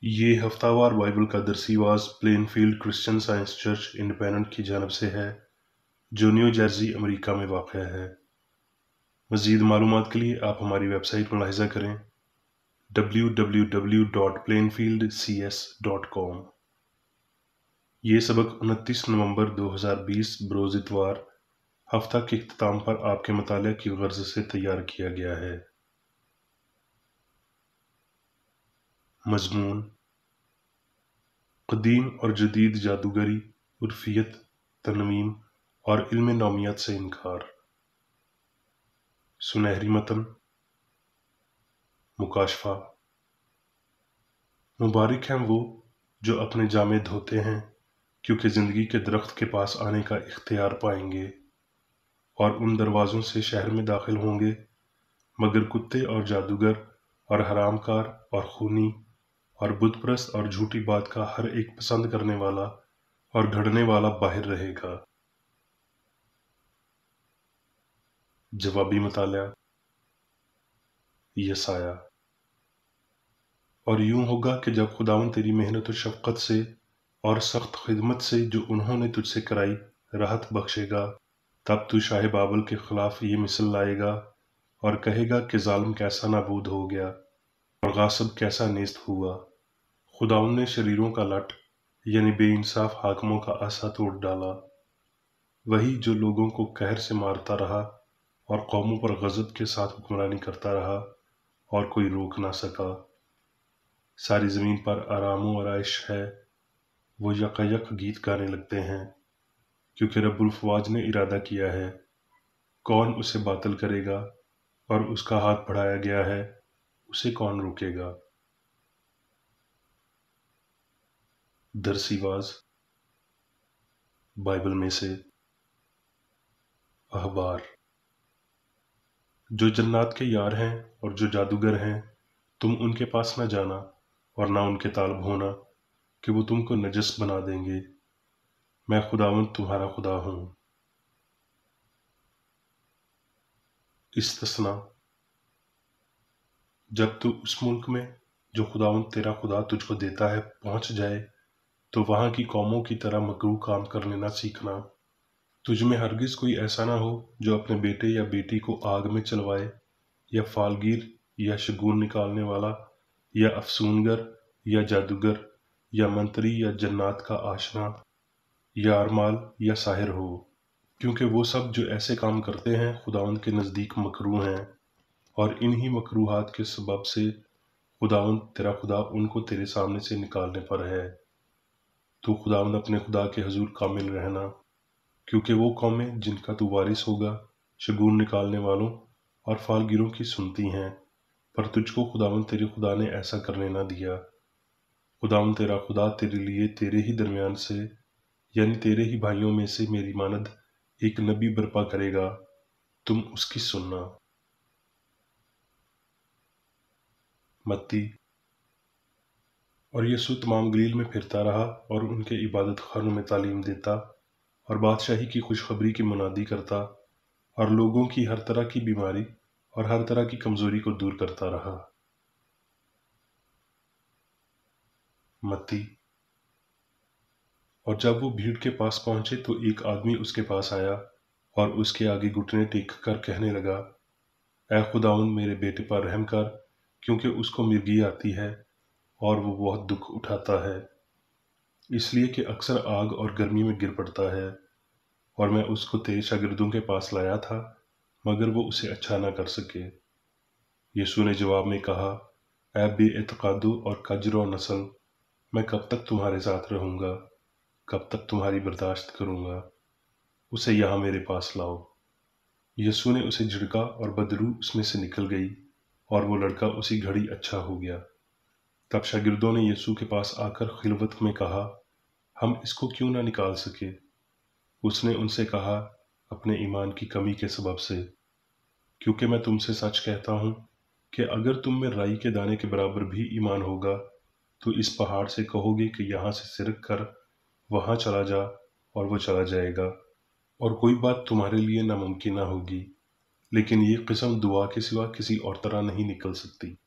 ये हफ्तावार बाइबल का दरसीवाज Plainfield Christian Science Church Independent की जानब से है, जो न्यू जर्सी अमेरिका में वाक़ है। मज़ीद मालूमात के लिए आप हमारी वेबसाइट मुलाहिज़ा करें www.plainfieldcs.com। ये सबक 29 नवंबर 2020 बरोज़ इतवार हफ्ता के इख्तिताम पर आपके मुताले की गर्ज से तैयार किया गया है। मज़मून: क़दीम और जदीद जादूगरी, उर्फियत, तरमीम और इल्म नौमियत से इनकार। सुनहरी मतन। मुकाशफा: मुबारक हैं वो जो अपने जामे धोते हैं, क्योंकि ज़िंदगी के दरख्त के पास आने का इख्तियार पाएंगे, और उन दरवाज़ों से शहर में दाखिल होंगे, मगर कुत्ते और जादूगर और हरामकार और खूनी और बुतप्रस्त और झूठी बात का हर एक पसंद करने वाला और घड़ने वाला बाहर रहेगा। जवाबी मुताला। यसाया: और यूं होगा कि जब खुदावंद तेरी मेहनत और शफ़क़त से और सख्त खिदमत से जो उन्होंने तुझसे कराई राहत बख्शेगा, तब तू शाह बाबल के खिलाफ ये मिसल लाएगा और कहेगा कि जालिम कैसा नाबूद हो गया और गासिब कैसा नेस्त हुआ। खुदावंद ने शरीरों का लट यानी बेइंसाफ हाकिमों का आसा तोड़ डाला, वही जो लोगों को कहर से मारता रहा और कौमों पर गज़ब के साथ हुक्मरानी करता रहा और कोई रोक ना सका। सारी ज़मीन पर आराम व आराइश है, वो यकायक गीत गाने लगते हैं, क्योंकि रब्बुल फ़वाज ने इरादा किया है। कौन उसे बातिल करेगा, और उसका हाथ बढ़ाया गया है, उसे कौन रोकेगा। दरसीवाज बाइबल में से। अहबार: जो जन्नात के यार हैं और जो जादूगर हैं, तुम उनके पास न जाना और ना उनके तालब होना, कि वो तुमको नजस बना देंगे। मैं खुदावंद तुम्हारा खुदा हूँ। इस्तिस्ना: जब तू उस मुल्क में जो खुदावंद तेरा खुदा तुझको देता है पहुंच जाए, तो वहां की कौमों की तरह मकरूह काम कर लेना सीखना। तुझ में हरगिज कोई ऐसा ना हो जो अपने बेटे या बेटी को आग में चलवाए, या फालगीर या शगुन निकालने वाला या अफसूनगर या जादूगर या मंत्री या जन्नात का आशना या अरमाल या साहिर हो, क्योंकि वो सब जो ऐसे काम करते हैं खुदावंद के नज़दीक मकरूह हैं, और इन्हीं मकरूहात के सबब से खुदावंद तेरा खुदा उनको तेरे सामने से निकालने पर है। तो खुदावंद अपने खुदा के हजूर कामिल रहना, क्योंकि वो कौमें जिनका तू वारिस होगा शगुन निकालने वालों और फालगिरों की सुनती हैं, पर तुझको खुदावंद तेरे खुदा ने ऐसा करने ना दिया। खुदावंद तेरा खुदा तेरे लिए तेरे ही दरमियान से यानी तेरे ही भाइयों में से मेरी मानद एक नबी बर्पा करेगा, तुम उसकी सुनना। मत्ती: और यीशु तमाम गलील में फिरता रहा और उनके इबादत खानों में तालीम देता और बादशाही की खुशखबरी की मुनादी करता और लोगों की हर तरह की बीमारी और हर तरह की कमजोरी को दूर करता रहा। मत्ती: और जब वो भीड़ के पास पहुंचे तो एक आदमी उसके पास आया और उसके आगे घुटने टेक कर कहने लगा, ऐ खुदावंद मेरे बेटे पर रहम कर, क्योंकि उसको मिर्गी आती है और वो बहुत दुख उठाता है, इसलिए कि अक्सर आग और गर्मी में गिर पड़ता है। और मैं उसको तेरे शागिर्दों के पास लाया था, मगर वो उसे अच्छा ना कर सके। यीशु ने जवाब में कहा, ऐ बेइत्कादो और कजरो नस्ल, मैं कब तक तुम्हारे साथ रहूंगा, कब तक तुम्हारी बर्दाश्त करूंगा। उसे यहाँ मेरे पास लाओ। यीशु ने उसे झिड़का और बदबू उसमें से निकल गई, और वो लड़का उसी घड़ी अच्छा हो गया। तब शागिर्दों ने यीशु के पास आकर खिलवत में कहा, हम इसको क्यों ना निकाल सके। उसने उनसे कहा, अपने ईमान की कमी के सबब से, क्योंकि मैं तुमसे सच कहता हूं कि अगर तुम में राई के दाने के बराबर भी ईमान होगा, तो इस पहाड़ से कहोगे कि यहाँ से सिरक कर वहां चला जा, और वो चला जाएगा, और कोई बात तुम्हारे लिए नामुमकिन ना होगी। लेकिन ये किस्म दुआ के सिवा किसी और तरह नहीं निकल सकती।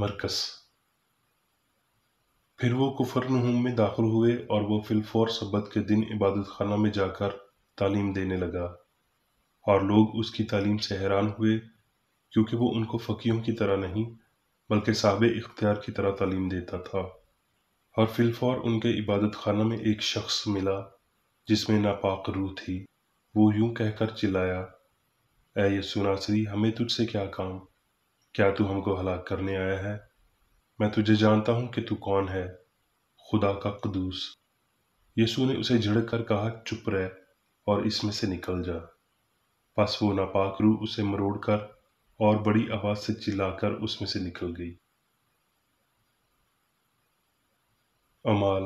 مرکز۔ پھر وہ کفرنہوم میں داخل ہوئے اور وہ فی الفور سبت کے دن عبادت خانہ میں جا کر تعلیم دینے لگا، اور لوگ اس کی تعلیم سے حیران ہوئے، کیونکہ وہ ان کو فقیہوں کی طرح نہیں بلکہ صاحب اختیار کی طرح تعلیم دیتا تھا۔ اور فی الفور ان کے عبادت خانہ میں ایک شخص ملا جس میں ناپاک روح تھی۔ وہ یوں کہہ کر چلایا، اے یسوع ناصری، ہمیں تجھ سے کیا کام؟ کیا تو ہم کو ہلاک کرنے آیا ہے؟ میں تجھے جانتا ہوں کہ تو کون ہے، خدا کا قدوس۔ یسوع نے اسے جھڑک کر کہا، چپ رہ اور اس میں سے نکل جا۔ پس وہ ناپاک روح اسے مروڑ کر اور بڑی آواز سے چلا کر اس میں سے نکل گئی۔ اعمال۔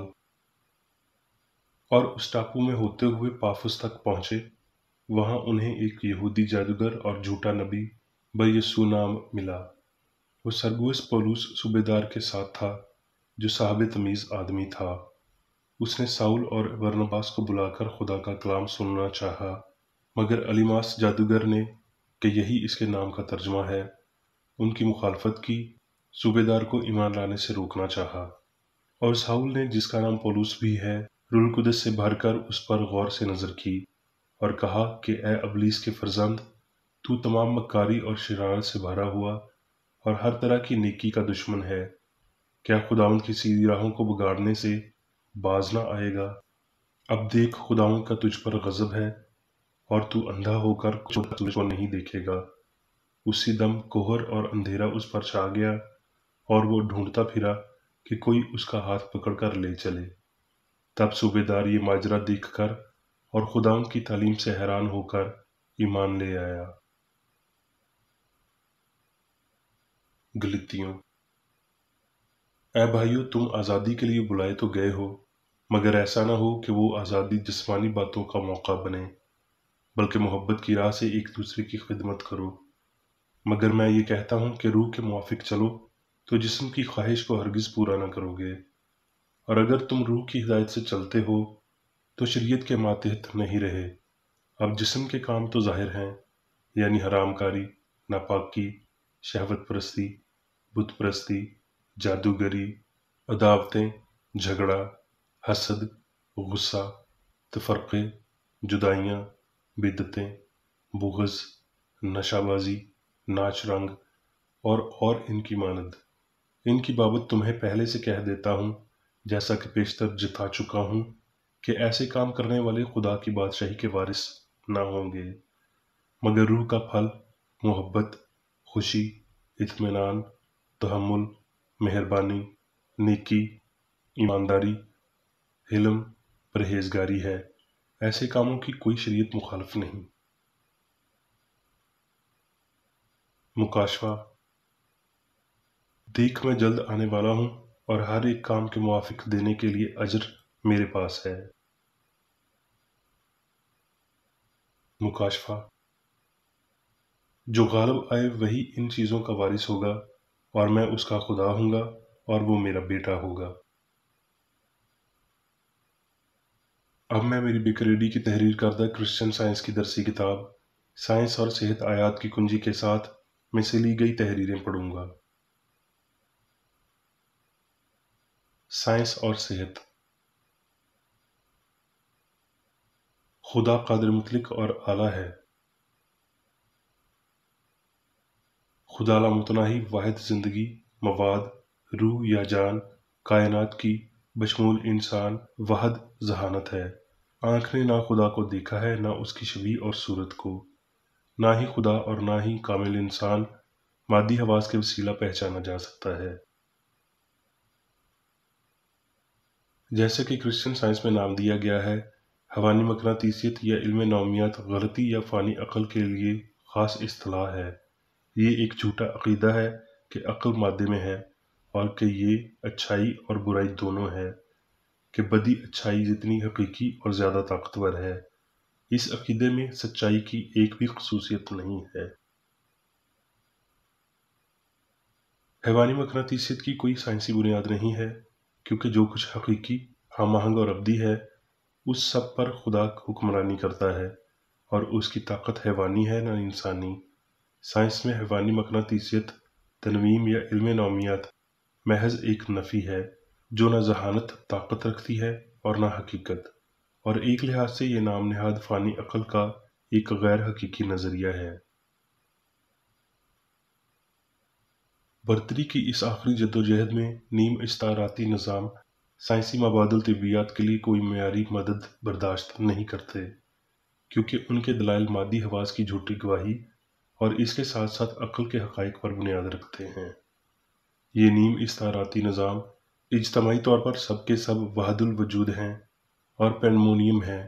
اور اس ٹاپو میں ہوتے ہوئے پافس تک پہنچے۔ وہاں انہیں ایک یہودی جادوگر اور جھوٹا نبی بر-یسوع نام ملا۔ وہ سرگیوس پولس صوبیدار کے ساتھ تھا، جو صاحب تمیز آدمی تھا۔ اس نے ساؤل اور برنباس کو بلا کر خدا کا کلام سننا چاہا، مگر الیماس جادوگر نے، کہ یہی اس کے نام کا ترجمہ ہے، ان کی مخالفت کی، صوبیدار کو ایمان لانے سے روکنا چاہا۔ اور ساؤل نے، جس کا نام پولس بھی ہے، روح القدس سے بھر کر اس پر غور سے نظر کی اور کہا کہ اے ابلیس کے فرزند، تو تمام مکاری اور شرارت سے بھرا ہوا اور ہر طرح کی نیکی کا دشمن ہے۔ کیا خداوند کی سیدھی راہوں کو بگاڑنے سے باز نہ آئے گا؟ اب دیکھ، خداوند کا تجھ پر غضب ہے اور تو اندھا ہو کر کچھ کو نہیں دیکھے گا۔ اسی دم کوہر اور اندھیرا اس پر چھا گیا اور وہ ڈھونڈتا پھرا کہ کوئی اس کا ہاتھ پکڑ کر لے چلے۔ تب صوبیدار یہ ماجرا دیکھ کر اور خداوند کی تعلیم سے حیران ہو کر ایمان لے آیا۔ گلتیوں۔ اے بھائیو، تم آزادی کے لیے بلائے تو گئے ہو، مگر ایسا نہ ہو کہ وہ آزادی جسمانی باتوں کا موقع بنے، بلکہ محبت کی راہ سے ایک دوسرے کی خدمت کرو۔ مگر میں یہ کہتا ہوں کہ روح کے موافق چلو تو جسم کی خواہش کو ہرگز پورا نہ کرو گے۔ اور اگر تم روح کی ہدایت سے چلتے ہو تو شریعت کے ماتحت نہیں رہے۔ اب جسم کے کام تو ظاہر ہیں، یعنی حرام کاری، ناپاکی، شہوت پرستی، بت پرستی، جادوگری، عداوتیں، جھگڑا، حسد، غصہ، تفرقے، جدائیاں، بدعتیں، بغض، نشہ بازی، ناچ رنگ اور ان کی مانند۔ ان کی بابت تمہیں پہلے سے کہہ دیتا ہوں، جیسا کہ پیشتر جتا چکا ہوں، کہ ایسے کام کرنے والے خدا کی بادشاہی کے وارث نہ ہوں گے۔ مگر روح کا پھل محبت، خوشی، اطمینان، تحمل، مہربانی، نیکی، ایمانداری، حلم، پرہیزگاری ہے۔ ایسے کاموں کی کوئی شریعت مخالف نہیں۔ مکاشفہ۔ دیکھ، میں جلد آنے والا ہوں اور ہر ایک کام کے موافق دینے کے لیے اجر میرے پاس ہے۔ مکاشفہ۔ جو غالب آئے وہی ان چیزوں کا وارث ہوگا، اور میں اس کا خدا ہوں گا اور وہ میرا بیٹا ہوگا۔ اب میں میری بیکریڈی کی تحریر کردہ کرسچن سائنس کی درسی کتاب سائنس اور صحت آیات کی کنجی کے ساتھ میں سے لی گئی تحریریں پڑھوں گا۔ سائنس اور صحت۔ خدا قادر مطلق اور اعلیٰ ہے۔ خدا لامتناہی واحد زندگی، مواد، روح یا جان، کائنات کی بشمول انسان واحد ذہانت ہے۔ آنکھ نے نہ خدا کو دیکھا ہے، نہ اس کی شبیہ اور صورت کو، نہ ہی خدا اور نہ ہی کامل انسان مادی حواس کے وسیلہ پہچانا جا سکتا ہے۔ جیسا کہ کرسچن سائنس میں نام دیا گیا ہے، حیوانی مقناطیسیت یا علم نومیات غلطی یا فانی عقل کے لیے خاص اصطلاح ہے۔ یہ ایک جھوٹا عقیدہ ہے کہ عقل مادے میں ہے، اور کہ یہ اچھائی اور برائی دونوں ہے، کہ بدی اچھائی جتنی حقیقی اور زیادہ طاقتور ہے۔ اس عقیدے میں سچائی کی ایک بھی خصوصیت نہیں ہے۔ حیوانی مقناطیسیت کی کوئی سائنسی بنیاد نہیں ہے، کیونکہ جو کچھ حقیقی، ہم آہنگ اور ابدی ہے، اس سب پر خدا حکمرانی کرتا ہے، اور اس کی طاقت حیوانی ہے نہ انسانی۔ سائنس میں حیوانی مقناطیسیت तनवीम या इल्म नौमियात महज एक नफ़ी है जो न ज़हानत ताकत रखती है और न हकीकत, और एक लिहाज से ये नाम नहाद फ़ानी अक़ल का एक गैर हकीकी नज़रिया है। बर्तरी की इस आखिरी जद्दोजहद में नीम इस्ताराती निज़ाम साइंसी मबादल तिब्बियात के लिए कोई मेयारी मदद बर्दाश्त नहीं करते, क्योंकि उनके दलाइल मादी हवास की झूठी गवाही और इसके साथ साथ अक़ल के हक़ाइक़ पर बुनियाद रखते हैं। ये नीम इस्ताराती निज़ाम इज्तमाई तौर पर सब के सब वहदुल वजूद हैं और पैंडमोनियम है,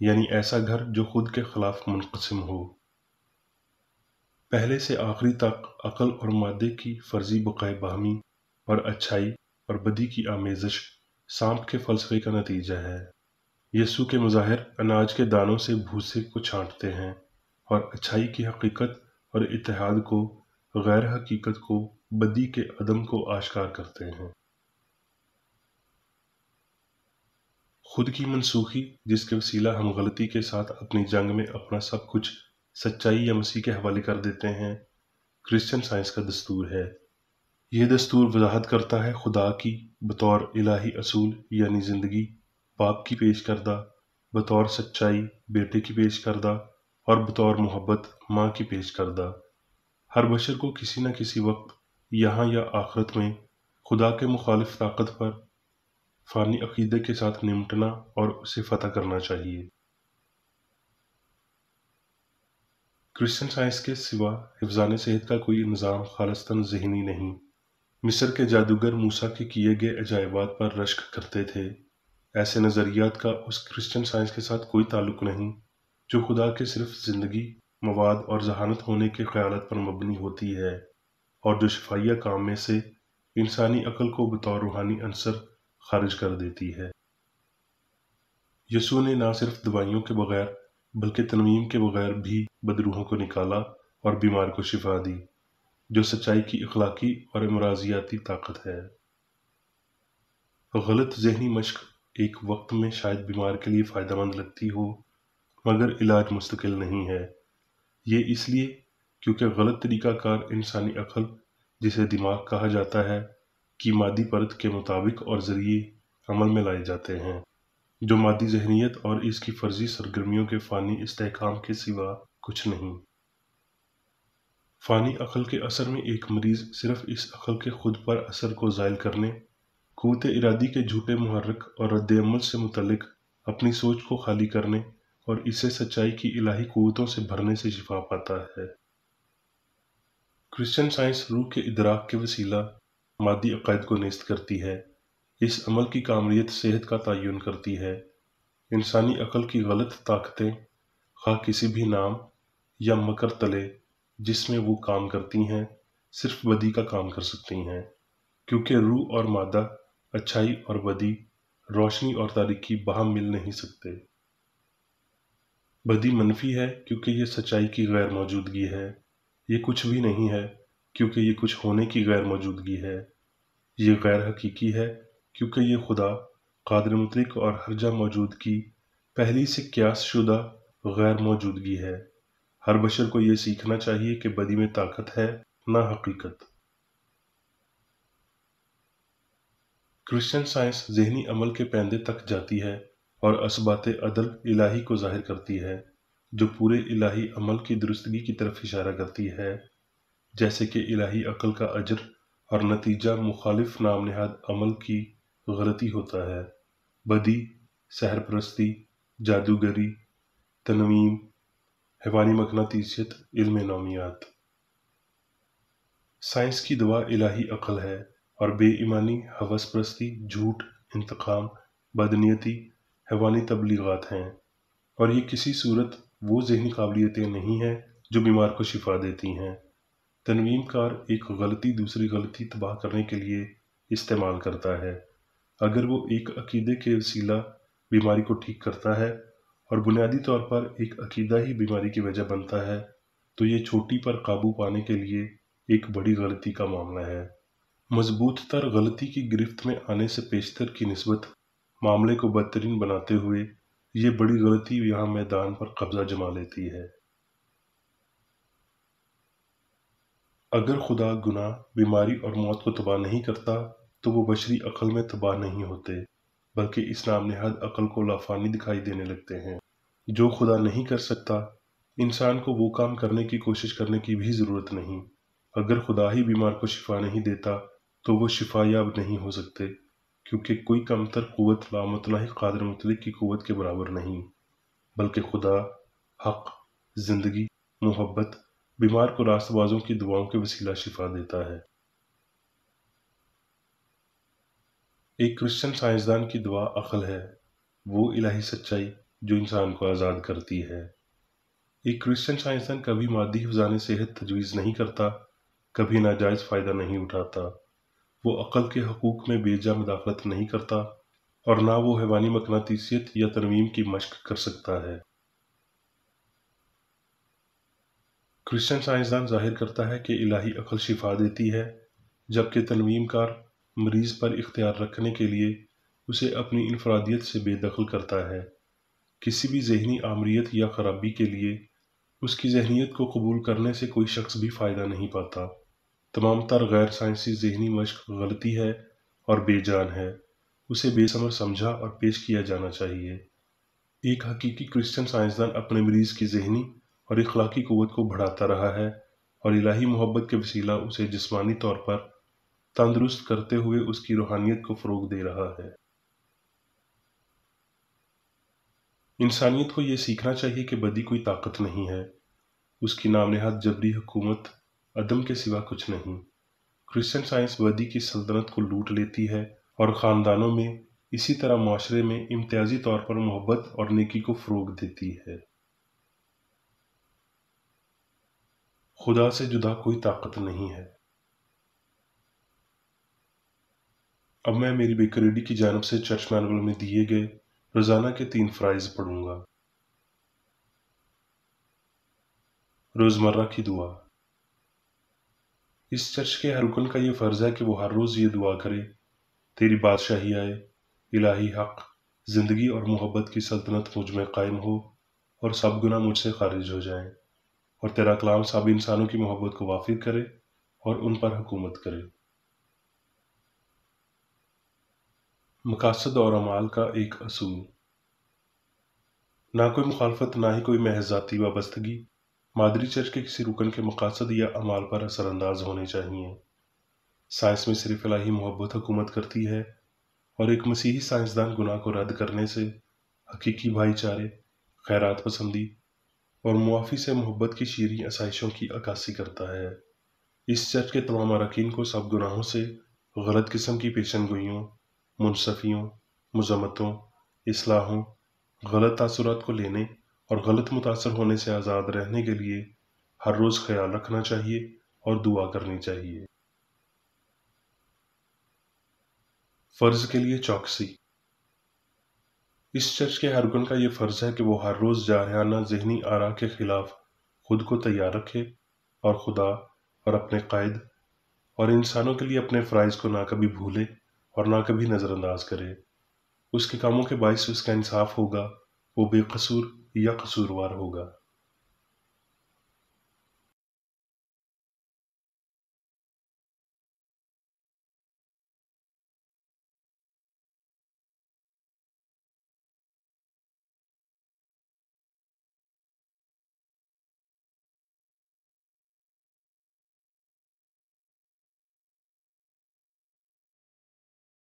यानी ऐसा घर जो खुद के खिलाफ मुनक़सिम हो। पहले से आखिरी तक अक़ल और मादे की फ़र्ज़ी बक़ाए बाहमी और अच्छाई और बदी की आमेज़श सांप के फ़लसफ़े का नतीजा है। यस्सु के मज़ाहिर अनाज के दानों से भूसे को छांटते हैं और अच्छाई की हकीकत और इत्तेहाद को, गैर हकीकत को, बदी के अदम को आश्कार करते हैं। खुद की मनसूखी, जिसके वसीला हम गलती के साथ अपनी जंग में अपना सब कुछ सच्चाई या मसीह के हवाले कर देते हैं, क्रिश्चियन साइंस का दस्तूर है। यह दस्तूर वजाहत करता है खुदा की बतौर इलाही असूल यानी ज़िंदगी, बाप की पेश करदा, बतौर सच्चाई बेटे की पेश करदा और बतौर मोहब्बत माँ की पेश करदा। हर बशर को किसी न किसी वक्त यहाँ या आखिरत में खुदा के मुखालिफ ताकत पर फ़ानी अक़ीदे के साथ निमटना और उसे फ़तह करना चाहिए। क्रिश्चियन साइंस के सिवा हिफ़्ज़ान सेहत का कोई निज़ाम खालिस्तन ज़हनी नहीं। मिस्र के जादूगर मूसा के किए गए अजायबात पर रश्क करते थे। ऐसे नज़रियात का उस क्रिश्चियन साइंस के साथ कोई ताल्लुक नहीं जो खुदा के सिर्फ ज़िंदगी, मवाद और ज़हानत होने के ख़यालात पर मबनी होती है, और जो शफ़ाइया काम में से इंसानी अक़ल को बतौर रूहानी अंसर खारिज कर देती है। यस्सु ने न सिर्फ दवाइयों के बगैर बल्कि तनवीम के बगैर भी बदरूहों को निकाला और बीमार को शिफा दी, जो सच्चाई की अखलाकी और अमराजियाती ताकत है। गलत ज़हनी मश्क एक वक्त में शायद बीमार के लिए फ़ायदेमंद लगती हो, मगर इलाज मुस्तकिल नहीं है। ये इसलिए क्योंकि गलत तरीक़ाकार इंसानी अक़ल, जिसे दिमाग कहा जाता है, की मादी परत के मुताबिक और ज़रिए अमल में लाए जाते हैं, जो मादी ज़हनियत और इसकी फ़र्ज़ी सरगर्मियों के फ़ानी इस्तेहकाम के सिवा कुछ नहीं। फ़ानी अक़ल के असर में एक मरीज़ सिर्फ इस अक़ल के खुद पर असर को ज़ाइल करने, क़ुव्वत इरादी के झूठे मुहर्रिक और रद्द-ए-अमल से मुतल्लिक़ अपनी सोच को खाली करने और इसे सच्चाई की इलाही क़ुव्वतों से भरने से शिफा पाता है। क्रिश्चियन साइंस रूह के इदराक के वसीला मादी अक़ायद को नेस्त करती है। इस अमल की कामलियत सेहत का तयन करती है। इंसानी अक़ल की गलत ताकतें ख़ा किसी भी नाम या मकर तले जिसमें वो काम करती हैं, सिर्फ बदी का काम कर सकती हैं, क्योंकि रूह और मादा, अच्छाई और बदी, रोशनी और तारीकी बाहम मिल नहीं सकते। बदी मनफी है क्योंकि ये सच्चाई की गैर मौजूदगी है। ये कुछ भी नहीं है क्योंकि ये कुछ होने की गैर मौजूदगी है। ये गैर हकीकी है क्योंकि ये खुदा कादिर मुतलक और हरजा मौजूद की पहली से क्यास शुदा गैर मौजूदगी है। हर बशर को ये सीखना चाहिए कि बदी में ताकत है, ना हकीकत। क्रिश्चियन साइंस ज़हनी अमल के पैंदे तक जाती है और असबाते अदल इलाही को ज़ाहिर करती है, जो पूरे इलाही अमल की दुरुस्तगी की तरफ इशारा करती है, जैसे कि इलाही अक़ल का अजर और नतीजा मुखालिफ नाम नहाद अमल की गलती होता है। बदी, सहरपरस्ती, जादूगरी, तनवीम, हैवानी मकनातीसियत, इल्म नौमियात। साइंस की दवा इलाही अक़ल है और बेईमानी, हवस परस्ती, झूठ, इंतकाम, बदनीयती, हैवानी तबलीगात हैं, और ये किसी सूरत वो ज़हनी काबिलियतें नहीं हैं जो बीमार को शिफा देती हैं। तनवीम कार एक गलती दूसरी गलती तबाह करने के लिए इस्तेमाल करता है। अगर वो एक अकीदे के वसीला बीमारी को ठीक करता है और बुनियादी तौर पर एक अकीदा ही बीमारी की वजह बनता है, तो ये छोटी पर काबू पाने के लिए एक बड़ी गलती का मामला है। मजबूत तर गलती की गिरफ्त में आने से पेशतर की निस्बत मामले को बदतरीन बनाते हुए ये बड़ी गलती यहाँ मैदान पर कब्जा जमा लेती है। اگر خدا گناہ، بیماری اور موت کو تباہ نہیں کرتا تو وہ بشری عقل میں تباہ نہیں ہوتے، بلکہ اس نام نہاد عقل کو لافانی دکھائی دینے لگتے ہیں۔ جو خدا نہیں کر سکتا، انسان کو وہ کام کرنے کی کوشش کرنے کی بھی ضرورت نہیں۔ اگر خدا ہی بیمار کو شفا نہیں دیتا تو وہ شفا یاب نہیں ہو سکتے، کیونکہ کوئی کمتر قوت لامتناہی قادر مطلق کی قوت کے برابر نہیں، بلکہ خدا حق، زندگی، محبت، بیمار کو راست بازوں کی دعاؤں کے وسیلہ شفا دیتا ہے۔ ایک کرسچن سائنسدان کی دعا عقل ہے، وہ الہی سچائی جو انسان کو آزاد کرتی ہے۔ ایک کرسچن سائنسدان کبھی مادی حفظان صحت تجویز نہیں کرتا، کبھی ناجائز فائدہ نہیں اٹھاتا، وہ عقل کے حقوق میں بے جا مداخلت نہیں کرتا، اور نہ وہ حیوانی مقناطیسیت یا ترمیم کی مشق کر سکتا ہے۔ کرسچن سائنسدان ظاہر کرتا ہے کہ الہی عقل شفا دیتی ہے، جبکہ تنویم کار مریض پر اختیار رکھنے کے لیے اسے اپنی انفرادیت سے بے دخل کرتا ہے۔ کسی بھی ذہنی آمریت یا خرابی کے لیے اس کی ذہنیت کو قبول کرنے سے کوئی شخص بھی فائدہ نہیں پاتا۔ تمام تر غیر سائنسی ذہنی مشق غلطی ہے اور بے جان ہے، اسے بے ثمر سمجھا اور پیش کیا جانا چاہیے۔ ایک حقیقی کرسچن سائنسدان اپنے مریض کی ذہنی اور اخلاقی قوت کو بڑھاتا رہا ہے، اور الہی محبت کے وسیلہ اسے جسمانی طور پر تندرست کرتے ہوئے اس کی روحانیت کو فروغ دے رہا ہے۔ انسانیت کو یہ سیکھنا چاہیے کہ بدی کوئی طاقت نہیں ہے، اس کی نام نہاد جبری حکومت عدم کے سوا کچھ نہیں۔ کرسچن سائنس بدی کی سلطنت کو لوٹ لیتی ہے اور خاندانوں میں، اسی طرح معاشرے میں امتیازی طور پر محبت اور نیکی کو فروغ دیتی ہے۔ خدا سے جدا کوئی طاقت نہیں ہے۔ اب میں میری بیکریڈی کی جانب سے چرچ مینول میں دیے گئے روزانہ کے 3 فرائض پڑھوں گا۔ روزمرہ کی دعا۔ اس چرچ کے ہر رکن کا یہ فرض ہے کہ وہ ہر روز یہ دعا کرے: تیری بادشاہی آئے، الہی حق، زندگی اور محبت کی سلطنت مجھ میں قائم ہو، اور سب گناہ مجھ سے خارج ہو جائیں، اور تیرا کلام سب انسانوں کی محبت کو وافر کرے اور ان پر حکومت کرے۔ مقاصد اور اعمال کا ایک اصول۔ نہ کوئی مخالفت، نہ ہی کوئی محض ذاتی وابستگی مادری چرچ کے کسی رکن کے مقاصد یا اعمال پر اثر انداز ہونے چاہیے۔ سائنس میں صرف الہی محبت حکومت کرتی ہے، اور ایک مسیحی سائنسدان گناہ کو رد کرنے سے، حقیقی بھائی چارے، خیرات پسندی اور معافی سے محبت کی شیریں آسائشوں کی عکاسی کرتا ہے۔ اس چرچ کے تمام اراکین کو سب گناہوں سے، غلط قسم کی پیشن گوئیوں، منصفیوں، مذمتوں، اصلاحوں، غلط تاثرات کو لینے اور غلط متاثر ہونے سے آزاد رہنے کے لیے ہر روز خیال رکھنا چاہیے اور دعا کرنی چاہیے۔ فرض کے لیے چوکسی۔ اس چرچ کے ہر رکن کا یہ فرض ہے کہ وہ ہر روز جارحانہ ذہنی آرا کے خلاف خود کو تیار رکھے، اور خدا اور اپنے قائد اور انسانوں کے لیے اپنے فرائض کو نہ کبھی بھولے اور نہ کبھی نظر انداز کرے۔ اس کے کاموں کے باعث اس کا انصاف ہوگا، وہ بے قصور یا قصوروار ہوگا۔